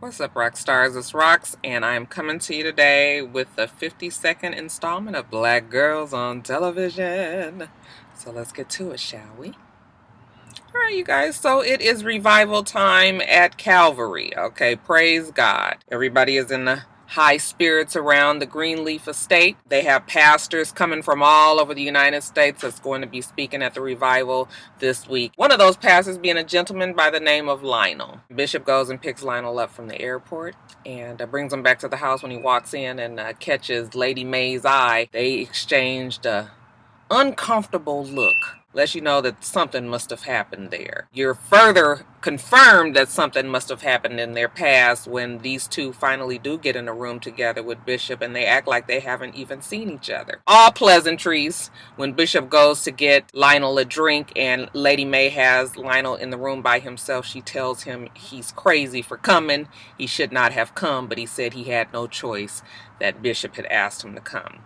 What's up, Roxstars? It's Rox, and I'm coming to you today with the 52nd installment of Black Girls on Television. So let's get to it, shall we? Alright, you guys, so it is revival time at Calvary. Okay, praise God. Everybody is in the high spirits around the Greenleaf estate. They have pastors coming from all over the United States that's going to be speaking at the revival this week. One of those pastors being a gentleman by the name of Lionel. Bishop goes and picks Lionel up from the airport and brings him back to the house. When he walks in and catches Lady May's eye, they exchanged a uncomfortable look. Lets you know that something must have happened there. You're further confirmed that something must have happened in their past when these two finally do get in a room together with Bishop and they act like they haven't even seen each other. All pleasantries when Bishop goes to get Lionel a drink and Lady May has Lionel in the room by himself. She tells him he's crazy for coming. He should not have come, but he said he had no choice, that Bishop had asked him to come.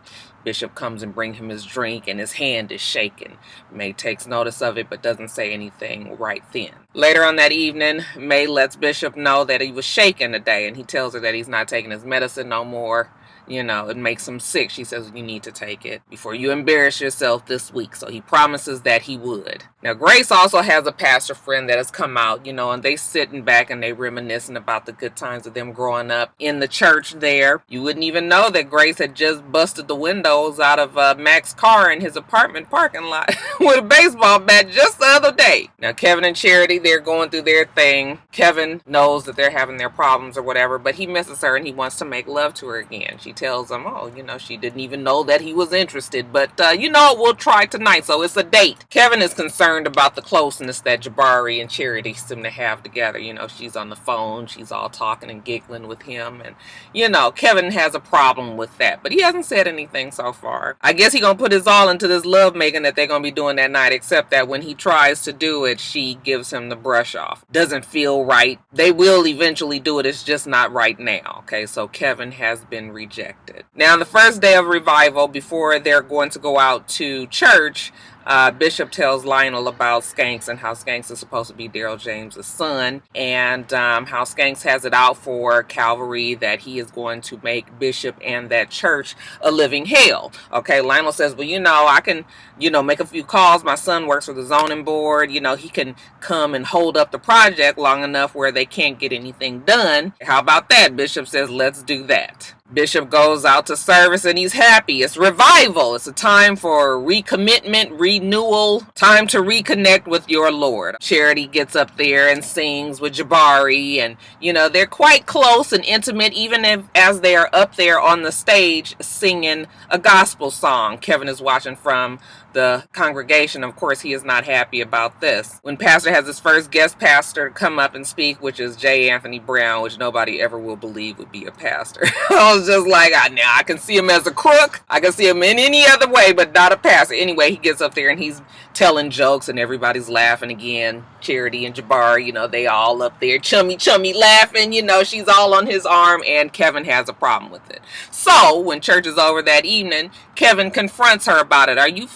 Bishop comes and brings him his drink and his hand is shaking. May takes notice of it but doesn't say anything right then. Later on that evening, May lets Bishop know that he was shaken today and he tells her that he's not taking his medicine no more. You know, it makes him sick. She says, you need to take it before you embarrass yourself this week. So he promises that he would. Now, Grace also has a pastor friend that has come out, you know, and they sitting back and they reminiscing about the good times of them growing up in the church there. You wouldn't even know that Grace had just busted the windows out of Mac's car in his apartment parking lot with a baseball bat just the other day. Now, Kevin and Charity, they're going through their thing. Kevin knows that they're having their problems or whatever, but he misses her and he wants to make love to her again. She tells him, oh, you know, she didn't even know that he was interested, but you know, we'll try tonight, so it's a date. Kevin is concerned about the closeness that Jabari and Charity seem to have together. You know, she's on the phone, she's all talking and giggling with him, and you know, Kevin has a problem with that, but he hasn't said anything so far. I guess he's gonna put his all into this love making that they're gonna be doing that night, except that when he tries to do it, she gives him the brush off. Doesn't feel right. They will eventually do it, it's just not right now. Okay, so Kevin has been rejected. Now, on the first day of revival, before they're going to go out to church, Bishop tells Lionel about Skanks and how Skanks is supposed to be Daryl James' son, and how Skanks has it out for Calvary that he is going to make Bishop and that church a living hell. Okay, Lionel says, well, you know, I can, you know, make a few calls. My son works for the zoning board. You know, he can come and hold up the project long enough where they can't get anything done. How about that? Bishop says, let's do that. Bishop goes out to service and he's happy. It's revival. It's a time for recommitment, renewal, time to reconnect with your Lord. Charity gets up there and sings with Jabari, and you know, they're quite close and intimate, even as they are up there on the stage singing a gospel song. Kevin is watching from the congregation. Of course, he is not happy about this. When pastor has his first guest pastor come up and speak, which is J. Anthony Brown, which nobody ever will believe would be a pastor. I was just like, now I can see him as a crook. I can see him in any other way, but not a pastor. Anyway, he gets up there and he's telling jokes and everybody's laughing again. Charity and Jabari, you know, they all up there chummy laughing. You know, she's all on his arm and Kevin has a problem with it. So when church is over that evening, Kevin confronts her about it. Are you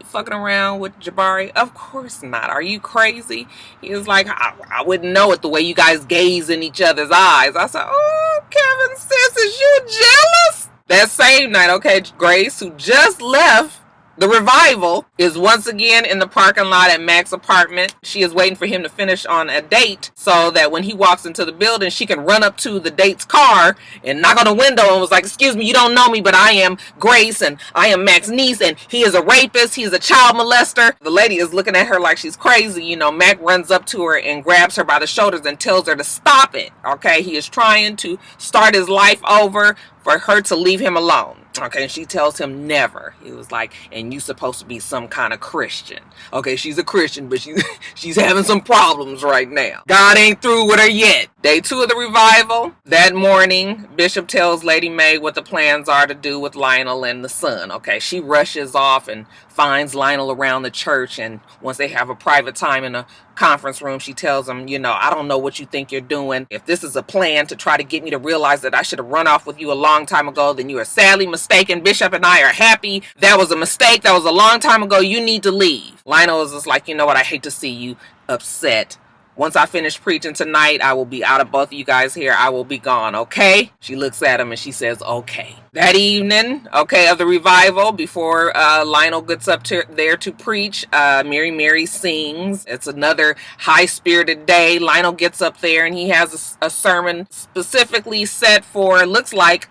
fucking around with Jabari? Of course not. Are you crazy? He was like, I wouldn't know it the way you guys gaze in each other's eyes. I said, oh, Kevin, sis, is you jealous? That same night, okay, Grace, who just left the revival, is once again in the parking lot at Mac's apartment. She is waiting for him to finish on a date so that when he walks into the building, she can run up to the date's car and knock on the window and was like, excuse me, you don't know me, but I am Grace and I am Mac's niece and he is a rapist. He is a child molester. The lady is looking at her like she's crazy. You know, Mac runs up to her and grabs her by the shoulders and tells her to stop it. Okay, he is trying to start his life over for her to leave him alone. Okay, and she tells him never. He was like, and you supposed to be some kind of Christian. Okay, she's a Christian, but she's having some problems right now. God ain't through with her yet. Day 2 of the revival. That morning, Bishop tells Lady May what the plans are to do with Lionel and the son. Okay, she rushes off and finds Lionel around the church, and once they have a private time in a conference room, she tells him, you know, I don't know what you think you're doing. If this is a plan to try to get me to realize that I should have run off with you a long time ago, then you are sadly mistaken. Bishop and I are happy. That was a mistake. That was a long time ago. You need to leave. Lionel is just like, you know what? I hate to see you upset Once I finish preaching tonight, I will be out of both of you guys here. I will be gone, okay? She looks at him and she says, okay. That evening, okay, of the revival, before Lionel gets up there to preach, Mary sings. It's another high-spirited day. Lionel gets up there and he has a sermon specifically set for, it looks like,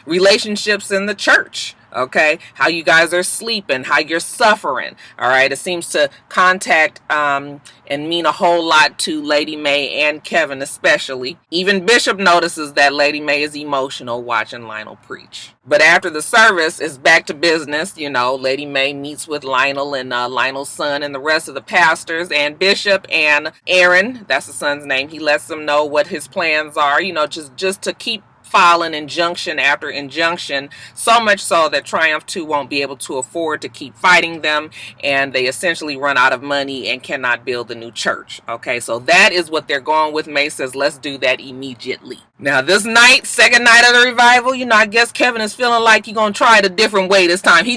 relationships in the church. Okay, how you guys are sleeping, how you're suffering. All right, it seems to contact and mean a whole lot to Lady Mae and Kevin especially. Even Bishop notices that Lady Mae is emotional watching Lionel preach. But after the service, it's back to business. You know, Lady Mae meets with Lionel and Lionel's son and the rest of the pastors, and Bishop and Aaron, that's the son's name, he lets them know what his plans are, you know, just to keep filing injunction after injunction, so much so that Triumph 2 won't be able to afford to keep fighting them, and they essentially run out of money and cannot build a new church. Okay, so that is what they're going with. May says, let's do that immediately. Now this night, second night of the revival, you know, I guess Kevin is feeling like he's gonna try it a different way this time. He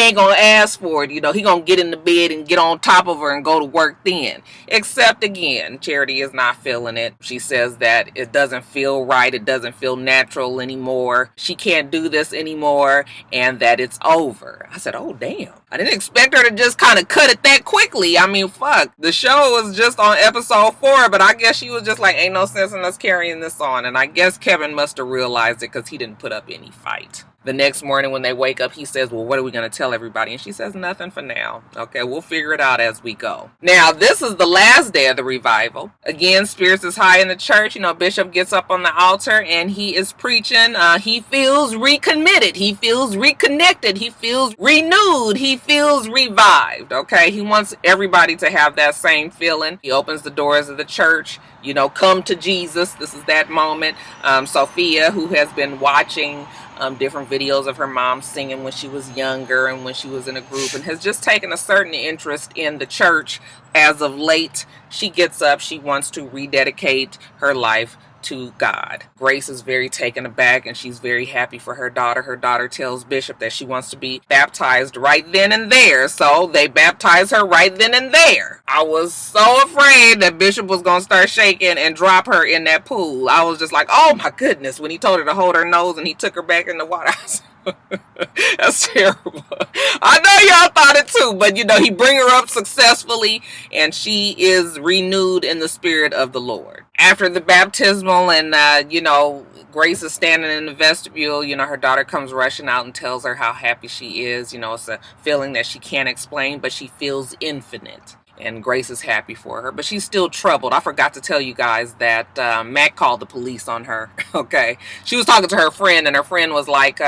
ain't gonna ask for it, you know, he gonna get in the bed and get on top of her and go to work then. Except again, Charity is not feeling it. She says that it doesn't feel right, it doesn't feel natural anymore, she can't do this anymore, and that it's over. I said, oh damn, I didn't expect her to just kind of cut it that quickly. I mean, fuck, the show was just on episode 4, but I guess she was just like, ain't no sense in us carrying this on. And I guess Kevin must have realized it because he didn't put up any fight. The next morning when they wake up, he says, well, what are we going to tell everybody? And she says, nothing for now. Okay, we'll figure it out as we go. Now, this is the last day of the revival. Again, spirits is high in the church. You know, Bishop gets up on the altar and he is preaching. He feels recommitted. He feels reconnected. He feels renewed. He feels revived. Okay, he wants everybody to have that same feeling. He opens the doors of the church. You know, come to Jesus. This is that moment. Sophia, who has been watching different videos of her mom singing when she was younger and when she was in a group, and has just taken a certain interest in the church as of late. She gets up. She wants to rededicate her life to God. Grace is very taken aback and she's very happy for her daughter. Her daughter tells Bishop that she wants to be baptized right then and there. So they baptize her right then and there. I was so afraid that Bishop was going to start shaking and drop her in that pool. I was just like, oh my goodness, when he told her to hold her nose and he took her back in the water. That's terrible. I know y'all thought it too, but you know, he bring her up successfully and she is renewed in the spirit of the Lord. After the baptismal and you know, Grace is standing in the vestibule, you know, her daughter comes rushing out and tells her how happy she is. You know, it's a feeling that she can't explain, but she feels infinite. And Grace is happy for her, but she's still troubled. I forgot to tell you guys that Mac called the police on her. Okay, she was talking to her friend, and her friend was like, you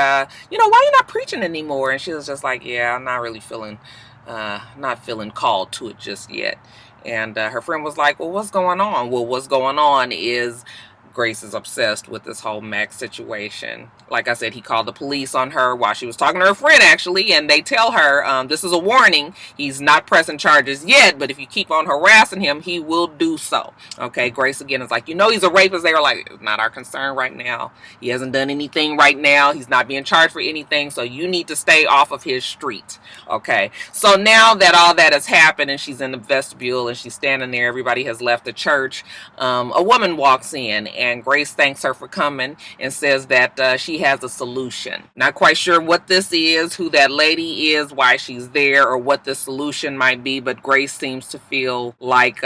know, why are you not preaching anymore? And she was just like, yeah, I'm not really feeling, not feeling called to it just yet. And her friend was like, well, what's going on? Well, what's going on is Grace is obsessed with this whole Max situation. Like I said, he called the police on her while she was talking to her friend, actually, and they tell her, this is a warning. He's not pressing charges yet, but if you keep on harassing him, he will do so. Okay, Grace again is like, you know, he's a rapist. They were like, it's not our concern right now. He hasn't done anything right now. He's not being charged for anything, so you need to stay off of his street. Okay, so now that all that has happened and she's in the vestibule and she's standing there, everybody has left the church, a woman walks in and Grace thanks her for coming and says that she has a solution. Not quite sure what this is, who that lady is, why she's there, or what the solution might be, but Grace seems to feel like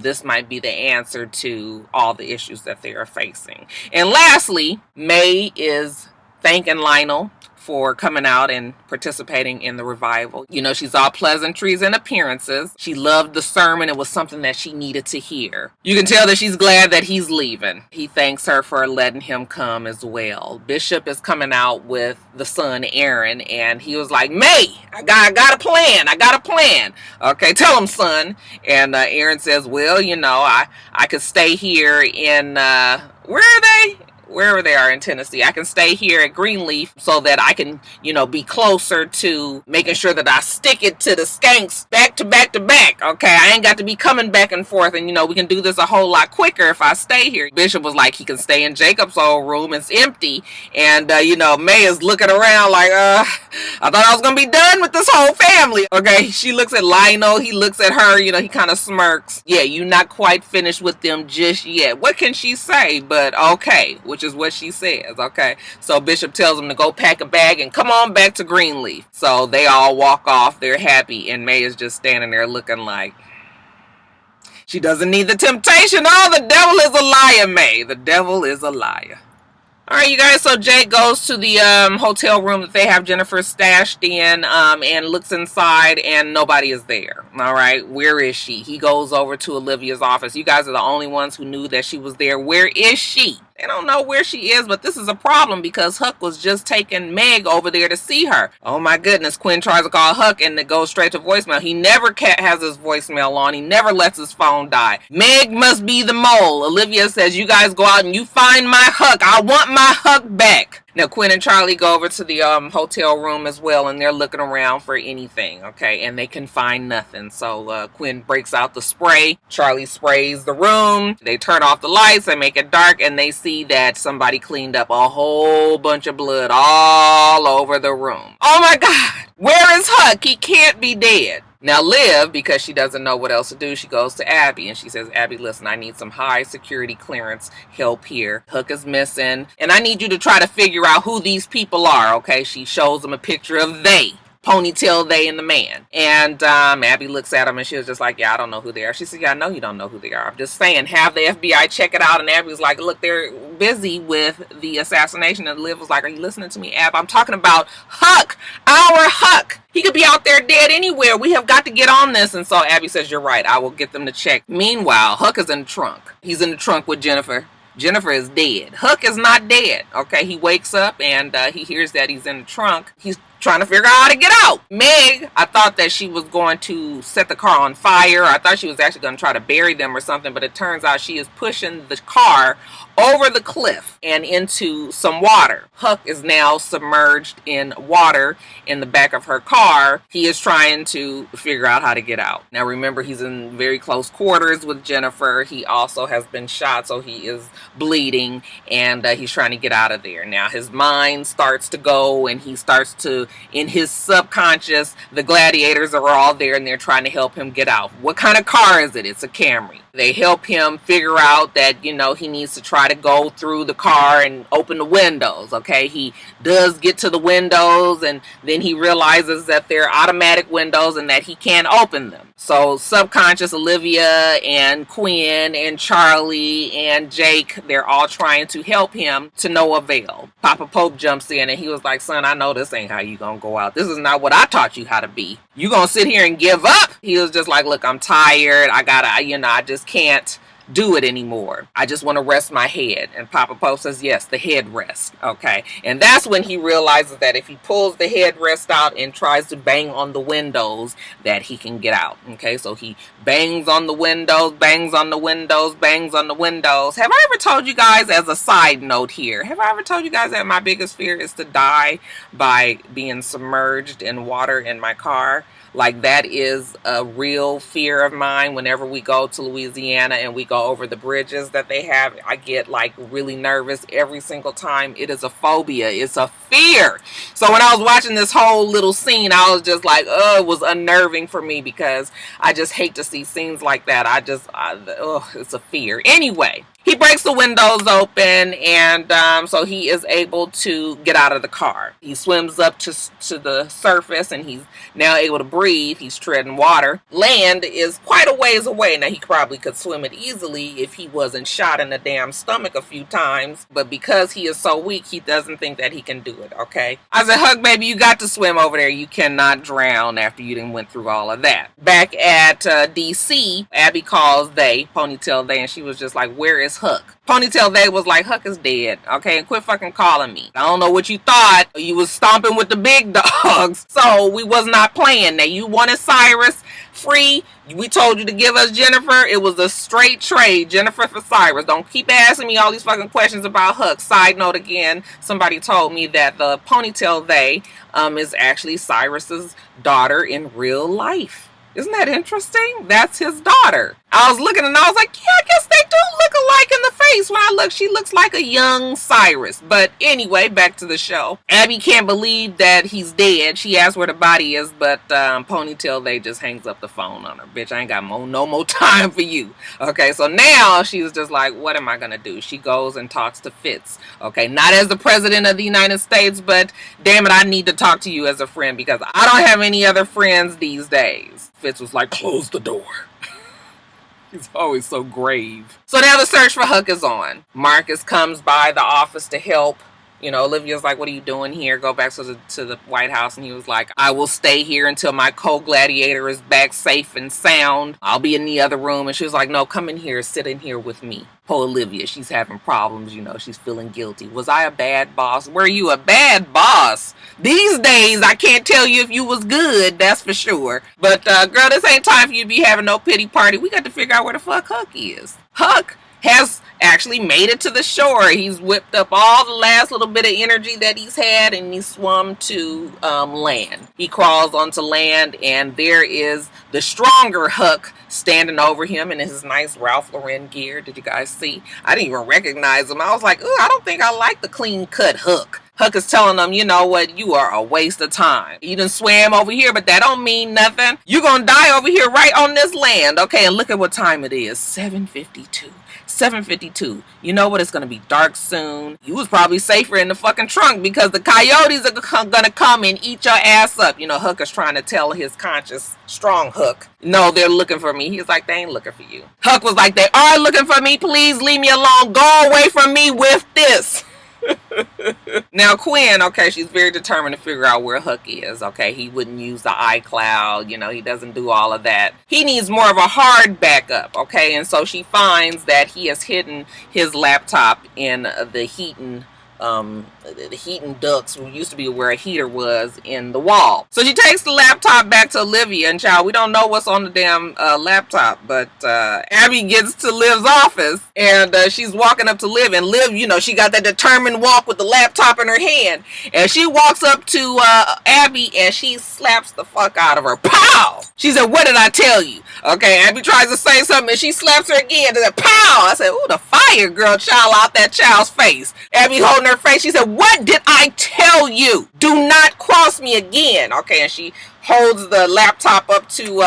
this might be the answer to all the issues that they are facing. And lastly, May is thanking Lionel for coming out and participating in the revival. You know, she's all pleasantries and appearances. She loved the sermon. It was something that she needed to hear. You can tell that she's glad that he's leaving. He thanks her for letting him come as well. Bishop is coming out with the son, Aaron, and he was like, May, I got a plan. I got a plan. Okay, tell him, son. And Aaron says, well, you know, I could stay here in, where are they? wherever they are in Tennessee. I can stay here at Greenleaf so that I can, you know, be closer to making sure that I stick it to the skanks back to back to back. Okay, I ain't got to be coming back and forth, and you know, we can do this a whole lot quicker if I stay here. Bishop was like, he can stay in Jacob's old room. It's empty. And you know, May is looking around like, I thought I was gonna be done with this whole family. Okay, she looks at Lionel, he looks at her, you know, he kind of smirks. Yeah, you're not quite finished with them just yet. What can she say but okay, which is what she says. Okay, so Bishop tells him to go pack a bag and come on back to Greenleaf. So they all walk off, they're happy, and May is just standing there looking like she doesn't need the temptation. Oh, the devil is a liar, May. The devil is a liar. All right, you guys, so Jake goes to the hotel room that they have Jennifer stashed in and looks inside, and nobody is there. All right, where is she? He goes over to Olivia's office. You guys are the only ones who knew that she was there. Where is she? They don't know where she is, but this is a problem because Huck was just taking Meg over there to see her. Oh my goodness, Quinn tries to call Huck and it goes straight to voicemail. He never has his voicemail on. He never lets his phone die. Meg must be the mole. Olivia says, you guys go out and you find my Huck. I want my Huck back. Now, Quinn and Charlie go over to the hotel room as well, and they're looking around for anything, okay? And they can find nothing. So Quinn breaks out the spray. Charlie sprays the room. They turn off the lights. They make it dark, and they see that somebody cleaned up a whole bunch of blood all over the room. Oh, my God. Where is Huck? He can't be dead. Now Liv, because she doesn't know what else to do, she goes to Abby and she says, Abby, listen, I need some high security clearance help here. Huck is missing, and I need you to try to figure out who these people are, okay? She shows them a picture of they. Ponytail, they, and the man. And Abby looks at him and she was just like, yeah, I don't know who they are. She said, yeah, I know you don't know who they are. I'm just saying, have the FBI check it out. And Abby was like, look, they're busy with the assassination. And Liv was like, are you listening to me, Ab? I'm talking about Huck, our Huck. He could be out there dead anywhere. We have got to get on this. And so Abby says, you're right. I will get them to check. Meanwhile, Huck is in the trunk. He's in the trunk with Jennifer. Jennifer is dead. Huck is not dead. Okay, he wakes up and he hears that he's in the trunk. He's trying to figure out how to get out. Meg, I thought that she was going to set the car on fire. I thought she was actually going to try to bury them or something, but it turns out she is pushing the car over the cliff and into some water. Huck is now submerged in water in the back of her car. He is trying to figure out how to get out. Now remember, he's in very close quarters with Jennifer. He also has been shot, so he is bleeding, and he's trying to get out of there. Now his mind starts to go, and he starts to, in his subconscious, the gladiators are all there and they're trying to help him get out. What kind of car is it? It's a Camry. They help him figure out that, you know, he needs to try to go through the car and open the windows. Okay, he does get to the windows, and then he realizes that they're automatic windows and that he can't open them. So subconscious, Olivia and Quinn and Charlie and Jake, they're all trying to help him to no avail. Papa Pope jumps in and he was like, son, I know this ain't how you gonna go out. This is not what I taught you how to be. You gonna sit here and give up? He was just like, look, I'm tired. I just can't do it anymore. I just want to rest my head. And Papa Pope says, yes, the headrest. Okay. And that's when he realizes that if he pulls the headrest out and tries to bang on the windows, that he can get out. Okay. So he bangs on the windows, bangs on the windows, bangs on the windows. Have I ever told you guys, as a side note here, have I ever told you guys that my biggest fear is to die by being submerged in water in my car? Like, that is a real fear of mine. Whenever we go to Louisiana and we go over the bridges that they have, I get like really nervous every single time. It is a phobia. It's a fear. So when I was watching this whole little scene, I was just like, oh, it was unnerving for me because I just hate to see scenes like that. It's a fear. Anyway, he breaks the windows open, and so he is able to get out of the car. He swims up to the surface, and he's now able to breathe. He's treading water. Land is quite a ways away. Now, he probably could swim it easily if he wasn't shot in the damn stomach a few times, but because he is so weak, he doesn't think that he can do it, okay? I said, Huck, baby, you got to swim over there. You cannot drown after you done went through all of that. Back at D.C., Abby calls Ponytail they, and she was just like, where is Huck? Ponytail they was like, Huck is dead, okay? And quit fucking calling me. I don't know what you thought. You was stomping with the big dogs, so we was not playing. Now, you wanted Cyrus, free. We told you to give us Jennifer. It was a straight trade. Jennifer for Cyrus. Don't keep asking me all these fucking questions about Huck. Side note again, somebody told me that the ponytail they is actually Cyrus's daughter in real life. Isn't that interesting? That's his daughter. I was looking and I was like, yeah, I guess they do look alike in the face. When I look, she looks like a young Cyrus. But anyway, back to the show. Abby can't believe that he's dead. She asks where the body is, but Ponytail, they just hangs up the phone on her. Bitch, I ain't got no more time for you. Okay, so now she's just like, what am I going to do? She goes and talks to Fitz. Okay, not as the president of the United States, but damn it, I need to talk to you as a friend because I don't have any other friends these days. Fitz was like, close the door. He's always so grave. So now the search for Huck is on. Marcus comes by the office to help. You know, Olivia's like, what are you doing here? Go back to the White House. And he was like, I will stay here until my co-gladiator is back safe and sound. I'll be in the other room. And she was like, no, come in here. Sit in here with me. Poor Olivia, she's having problems. You know, she's feeling guilty. Was I a bad boss? Were you a bad boss? These days, I can't tell you if you was good. That's for sure. But, girl, this ain't time for you to be having no pity party. We got to figure out where the fuck Huck is. Huck has actually made it to the shore. He's whipped up all the last little bit of energy that he's had and he swum to land. He crawls onto land and there is the stronger Huck standing over him in his nice Ralph Lauren gear. Did you guys see? I didn't even recognize him. I was like, ooh, I don't think I like the clean cut Huck. Huck is telling them, you know what, you are a waste of time. You done swam over here, but that don't mean nothing. You're gonna die over here right on this land. Okay, and look at what time it is. 7:52. 7:52. You know what? It's gonna be dark soon. You was probably safer in the fucking trunk because the coyotes are gonna come and eat your ass up. You know, Huck is trying to tell his conscious, strong Huck, no, they're looking for me. He's like, they ain't looking for you. Huck was like, they are looking for me. Please leave me alone. Go away from me with this. Now Quinn, okay, she's very determined to figure out where Huck is. Okay, he wouldn't use the iCloud, you know, he doesn't do all of that. He needs more of a hard backup. Okay, and so she finds that he has hidden his laptop in the heating ducts, used to be where a heater was, in the wall. So she takes the laptop back to Olivia, and child, we don't know what's on the damn laptop, but Abby gets to Liv's office, and she's walking up to Liv, and Liv, you know, she got that determined walk with the laptop in her hand, and she walks up to Abby, and she slaps the fuck out of her. Pow! She said, what did I tell you? Okay, Abby tries to say something, and she slaps her again, and then pow! I said, ooh, the fire girl child out that child's face. Abby holding her face, she said, what did I tell you? Do not cross me again. Okay, and she holds the laptop up to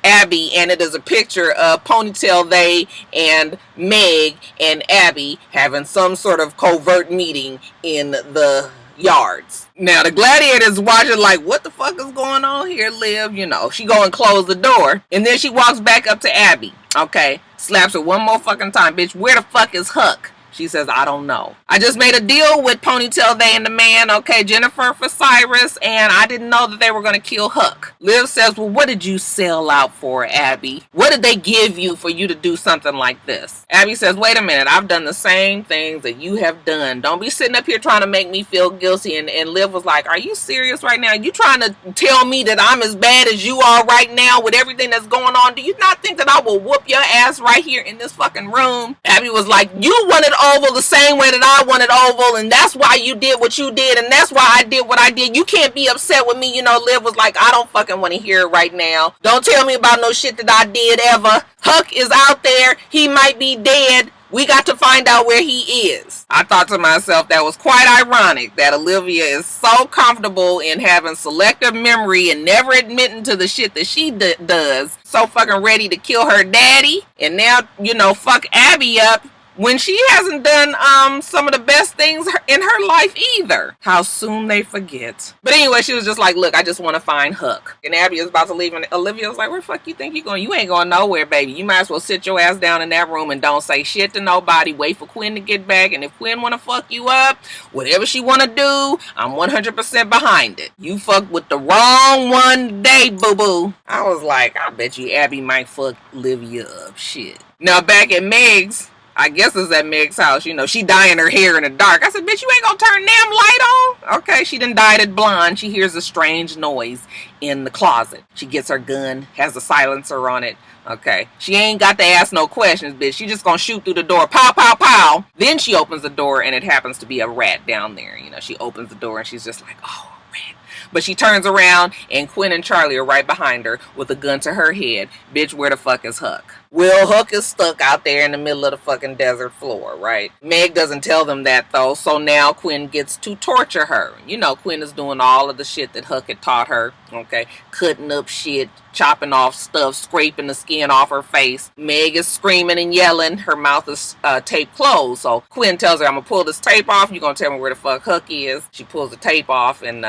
Abby, and it is a picture of Ponytail they and Meg and Abby having some sort of covert meeting in the yards. Now the gladiator's watching like, what the fuck is going on here, Liv? You know, she go and close the door, and then she walks back up to Abby. Okay, slaps her one more fucking time. Bitch, where the fuck is Huck? She says, I don't know. I just made a deal with Ponytail they and the man, okay, Jennifer for Cyrus, and I didn't know that they were going to kill Huck. Liv says, well, what did you sell out for, Abby? What did they give you for you to do something like this? Abby says, wait a minute, I've done the same things that you have done. Don't be sitting up here trying to make me feel guilty. And Liv was like, are you serious right now? You trying to tell me that I'm as bad as you are right now with everything that's going on? Do you not think that I will whoop your ass right here in this fucking room? Abby was like, you wanted oval the same way that I wanted oval, and that's why you did what you did, and that's why I did what I did. You can't be upset with me. You know, Liv was like, I don't fucking want to hear it right now. Don't tell me about no shit that I did ever. Huck is out there. He might be dead. We got to find out where he is. I thought to myself that was quite ironic that Olivia is so comfortable in having selective memory and never admitting to the shit that she does. So fucking ready to kill her daddy. And now, you know, fuck Abby up when she hasn't done some of the best things in her life either. How soon they forget. But anyway, she was just like, look, I just want to find Huck. And Abby is about to leave, and Olivia was like, where the fuck you think you going? You ain't going nowhere, baby. You might as well sit your ass down in that room and don't say shit to nobody. Wait for Quinn to get back, and if Quinn want to fuck you up, whatever she want to do, I'm 100% behind it. You fuck with the wrong one today, boo-boo. I was like, I bet you Abby might fuck Olivia up. Shit. Now back at Meg's, I guess it's at Meg's house. You know, she dyeing her hair in the dark. I said, bitch, you ain't gonna turn damn light on? Okay, she done dyed it blonde. She hears a strange noise in the closet. She gets her gun, has a silencer on it. Okay, she ain't got to ask no questions, bitch. She just gonna shoot through the door. Pow, pow, pow. Then she opens the door and it happens to be a rat down there. You know, she opens the door and she's just like, oh, a rat. But she turns around and Quinn and Charlie are right behind her with a gun to her head. Bitch, where the fuck is Huck? Well, Huck is stuck out there in the middle of the fucking desert floor, right? Meg doesn't tell them that, though, so now Quinn gets to torture her. You know, Quinn is doing all of the shit that Huck had taught her, okay? Cutting up shit, chopping off stuff, scraping the skin off her face. Meg is screaming and yelling. Her mouth is taped closed, so Quinn tells her, I'm gonna pull this tape off. You're gonna tell me where the fuck Huck is. She pulls the tape off and,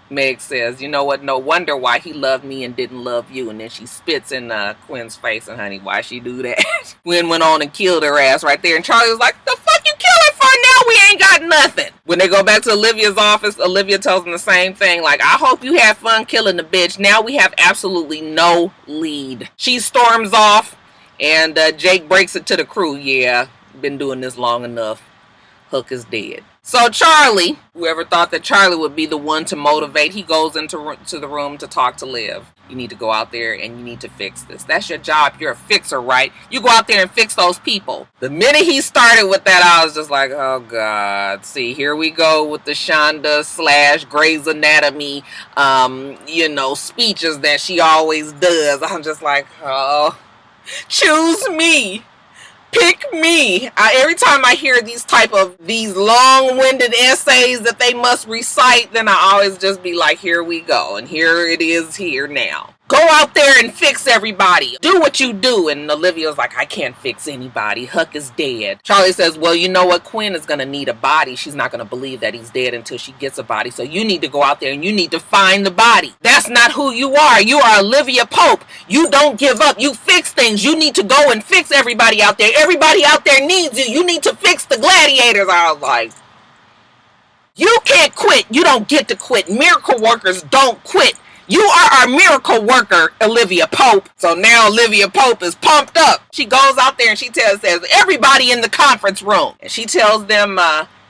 Meg says, you know what, no wonder why he loved me and didn't love you. And then she spits in Quinn's face. And honey, why she do that? Quinn went on and killed her ass right there. And Charlie was like, the fuck you killing for now? We ain't got nothing. When they go back to Olivia's office, Olivia tells them the same thing. Like, I hope you have fun killing the bitch. Now we have absolutely no lead. She storms off and Jake breaks it to the crew. Yeah, been doing this long enough. Huck is dead. So Charlie, whoever thought that Charlie would be the one to motivate, he goes into the room to talk to Liv. You need to go out there and you need to fix this. That's your job. You're a fixer, right? You go out there and fix those people. The minute he started with that, I was just like, oh God. See, here we go with the Shonda / Grey's Anatomy, you know, speeches that she always does. I'm just like, oh, choose me. Pick me. Every time I hear these long-winded essays that they must recite, then I always just be like, here we go. And here it is here now. Go out there and fix everybody. Do what you do. And Olivia's like, I can't fix anybody. Huck is dead. Charlie says, well, you know what? Quinn is going to need a body. She's not going to believe that he's dead until she gets a body. So you need to go out there and you need to find the body. That's not who you are. You are Olivia Pope. You don't give up. You fix things. You need to go and fix everybody out there. Everybody out there needs you. You need to fix the gladiators. I was like, you can't quit. You don't get to quit. Miracle workers don't quit. You are our miracle worker, Olivia Pope. So now Olivia Pope is pumped up. She goes out there and she says, everybody in the conference room. And she tells them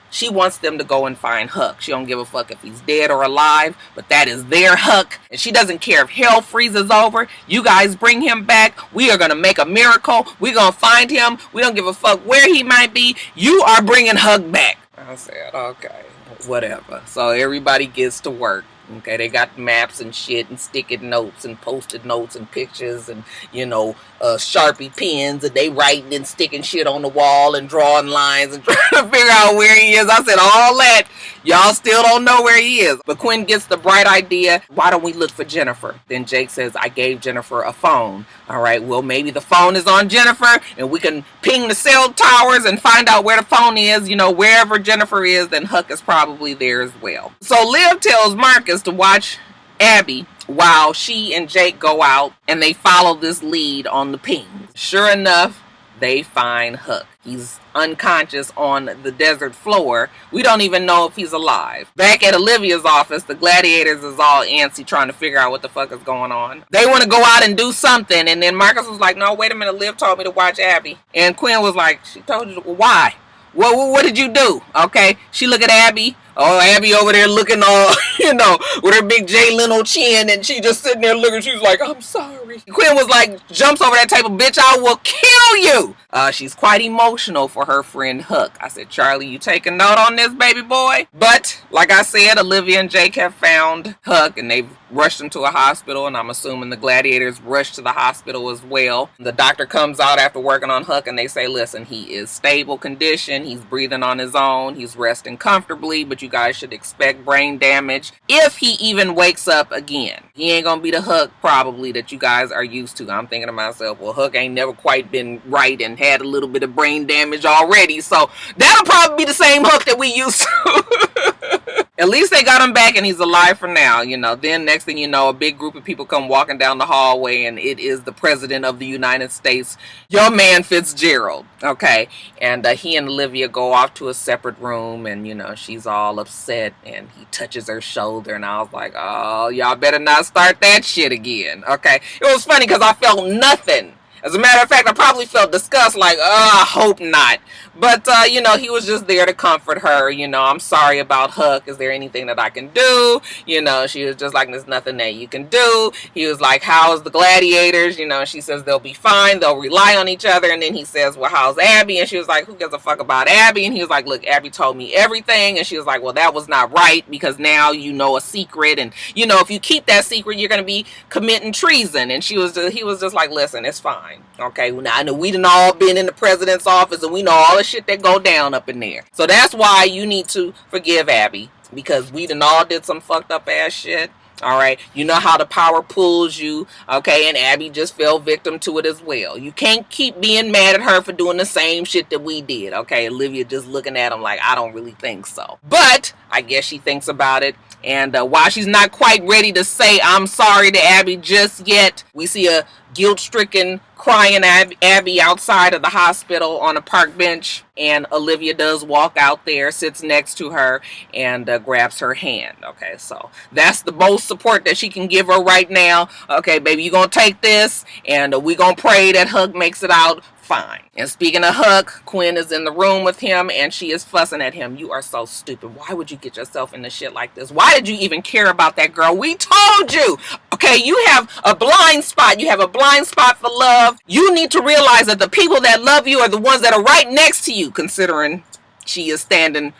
she wants them to go and find Huck. She don't give a fuck if he's dead or alive, but that is their Huck. And she doesn't care if hell freezes over. You guys bring him back. We are going to make a miracle. We're going to find him. We don't give a fuck where he might be. You are bringing Huck back. I said, okay, whatever. So everybody gets to work. Okay, they got maps and shit and sticky notes and post-it notes and pictures and, you know, Sharpie pens, and they writing and sticking shit on the wall and drawing lines and trying to figure out where he is. I said, all that, y'all still don't know where he is. But Quinn gets the bright idea, why don't we look for Jennifer? Then Jake says, I gave Jennifer a phone. All right, well, maybe the phone is on Jennifer and we can ping the cell towers and find out where the phone is. You know, wherever Jennifer is, then Huck is probably there as well. So Liv tells Marcus to watch Abby while she and Jake go out and they follow this lead on the ping. Sure enough, they find Huck. He's unconscious on the desert floor. We don't even know if he's alive. Back at Olivia's office, the gladiators is all antsy trying to figure out what the fuck is going on. They want to go out and do something, and then Marcus was like, no, wait a minute, Liv told me to watch Abby. And Quinn was like, she told you to, why? What did you do? Okay, she look at Abby. Oh, Abby over there looking all, you know, with her big Jay Leno chin, and she just sitting there looking. She's like, I'm sorry. Quinn was like, jumps over that table, bitch, I will kill you. She's quite emotional for her friend Huck. I said, Charlie, you take a note on this, baby boy? But, like I said, Olivia and Jake have found Huck, and they've rushed him to a hospital, and I'm assuming the gladiators rushed to the hospital as well. The doctor comes out after working on Huck, and they say, listen, he is stable condition. He's breathing on his own. He's resting comfortably, but you guys should expect brain damage if he even wakes up again. He ain't gonna be the Huck probably that you guys are used to. I'm thinking to myself, well, Huck ain't never quite been right and had a little bit of brain damage already, so that'll probably be the same Huck that we used to. At least they got him back and he's alive for now, you know. Then next thing you know, a big group of people come walking down the hallway, and it is the President of the United States, your man Fitzgerald, okay? And he and Olivia go off to a separate room, and, you know, she's all upset, and he touches her shoulder, and I was like, oh, y'all better not start that shit again, okay? It was funny because I felt nothing. As a matter of fact, I probably felt disgust, like, I hope not. But, you know, he was just there to comfort her. You know, I'm sorry about Huck. Is there anything that I can do? You know, she was just like, there's nothing that you can do. He was like, how's the gladiators? You know, she says they'll be fine. They'll rely on each other. And then he says, well, how's Abby? And she was like, who gives a fuck about Abby? And he was like, look, Abby told me everything. And she was like, well, that was not right, because now you know a secret. And, you know, if you keep that secret, you're going to be committing treason. And he was just like, listen, it's fine. Okay, now I know we done all been in the president's office, and we know all the shit that go down up in there. So that's why you need to forgive Abby, because we done all did some fucked up ass shit. All right, you know how the power pulls you. Okay, and Abby just fell victim to it as well. You can't keep being mad at her for doing the same shit that we did. Okay, Olivia just looking at him like, I don't really think so. But I guess she thinks about it. And while she's not quite ready to say I'm sorry to Abby just yet, we see a guilt-stricken, crying Abby outside of the hospital on a park bench. And Olivia does walk out there, sits next to her, and grabs her hand. Okay, so that's the most support that she can give her right now. Okay, baby, you're going to take this, and we're going to pray that Huck makes it out fine. And speaking of Huck, Quinn is in the room with him, and she is fussing at him. You are so stupid. Why would you get yourself into shit like this? Why did you even care about that girl? We told you. Okay, you have a blind spot. You have a blind spot for love. You need to realize that the people that love you are the ones that are right next to you, considering she is standing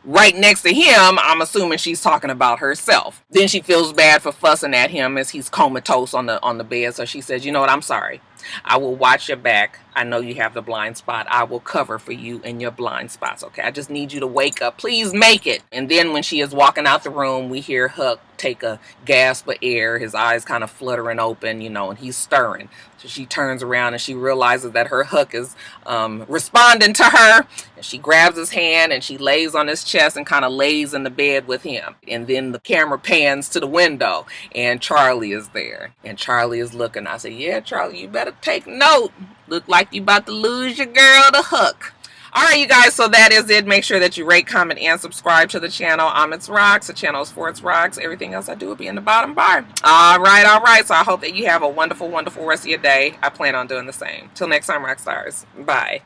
right next to him. I'm assuming she's talking about herself. Then she feels bad for fussing at him as he's comatose on the bed. So she says, you know what, I'm sorry. I will watch your back. I know you have the blind spot. I will cover for you in your blind spots. Okay, I just need you to wake up. Please make it. And then when she is walking out the room, we hear Huck take a gasp of air. His eyes kind of fluttering open, you know, and he's stirring. So she turns around and she realizes that her Huck is responding to her. And she grabs his hand and she lays on his chest and kind of lays in the bed with him. And then the camera pans to the window and Charlie is there. And Charlie is looking. I say, yeah, Charlie, you better take note. Look like you about to lose your girl to Huck. Alright, you guys, so that is it. Make sure that you rate, comment, and subscribe to the channel. I'm itsrox. The channel is for itsrox. Everything else I do will be in the bottom bar. Alright. So I hope that you have a wonderful, wonderful rest of your day. I plan on doing the same. Till next time, Roxstars. Bye.